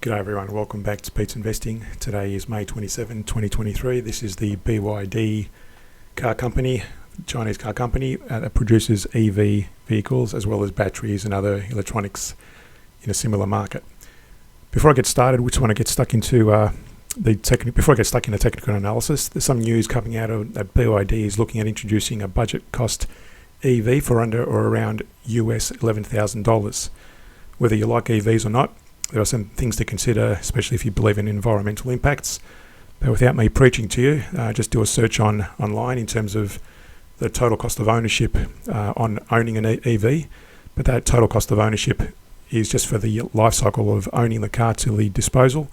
G'day everyone, welcome back to Pete's Investing. Today is May 27, 2023. This is the BYD car company, Chinese car company that produces EV vehicles as well as batteries and other electronics in a similar market. Before I get started, we just want to get stuck into before I get stuck in the technical analysis, there's some news coming out of that BYD is looking at introducing a budget cost EV for under or around US $11,000. Whether you like EVs or not, there are some things to consider, especially if you believe in environmental impacts. But without me preaching to you, just do a search online in terms of the total cost of ownership on owning an EV. But that total cost of ownership is just for the life cycle of owning the car to the disposal.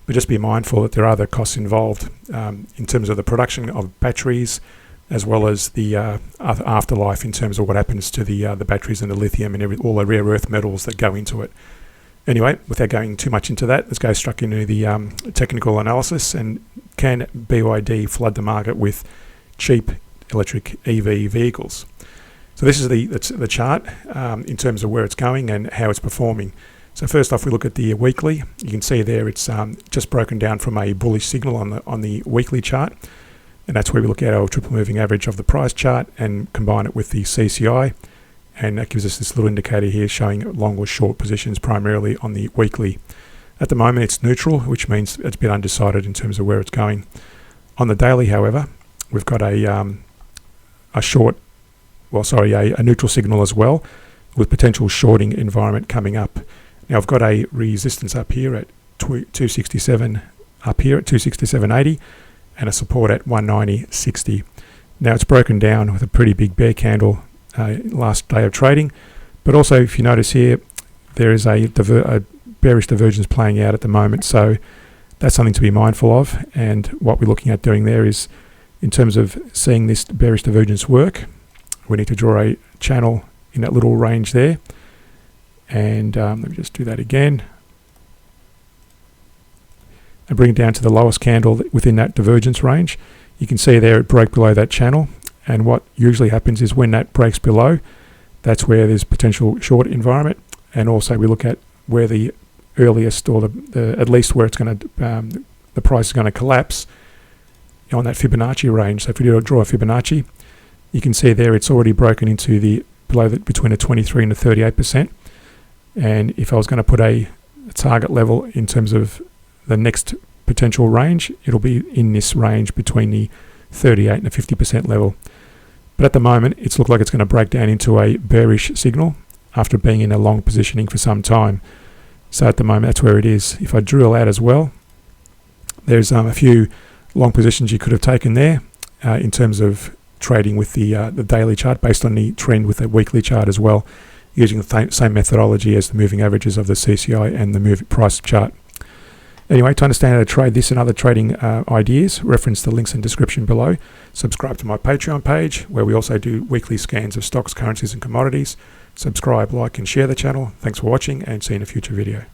But just be mindful that there are other costs involved in terms of the production of batteries, as well as the afterlife in terms of what happens to the batteries and the lithium and all the rare earth metals that go into it. Anyway, without going too much into that, let's go straight into the technical analysis. And can BYD flood the market with cheap electric EV vehicles? So this is the chart in terms of where it's going and how it's performing. So first off, we look at the weekly. You can see there it's just broken down from a bullish signal on the weekly chart, and that's where we look at our triple moving average of the price chart and combine it with the CCI. And that gives us this little indicator here showing long or short positions primarily on the weekly. At the moment it's neutral, which means it's a bit undecided in terms of where it's going. On the daily, however, we've got a neutral signal as well, with potential shorting environment coming up. Now I've got a resistance up here at 267, up here at 267.80, and a support at 190.60. Now it's broken down with a pretty big bear candle last day of trading, but also if you notice here there is a bearish divergence playing out at the moment, so that's something to be mindful of. And what we're looking at doing there is, in terms of seeing this bearish divergence work, we need to draw a channel in that little range there, and let me just do that again and bring it down to the lowest candle within that divergence range. You can see there it broke below that channel. And what usually happens is when that breaks below, that's where there's potential short environment. And also we look at where the earliest, or the at least where it's going to the price is going to collapse on that Fibonacci range. So if we draw a Fibonacci, you can see there it's already broken into between a 23 and a 38%. And if I was going to put a target level in terms of the next potential range, it'll be in this range between the 38 and a 50% level. But at the moment it's looked like it's going to break down into a bearish signal after being in a long positioning for some time. So at the moment that's where it is. If I drill out as well, there's a few long positions you could have taken there in terms of trading with the daily chart based on the trend with the weekly chart as well, using the same methodology as the moving averages of the CCI and the moving price chart. Anyway, to understand how to trade this and other trading ideas, reference the links in the description below. Subscribe to my Patreon page, where we also do weekly scans of stocks, currencies and commodities. Subscribe, like and share the channel. Thanks for watching, and see you in a future video.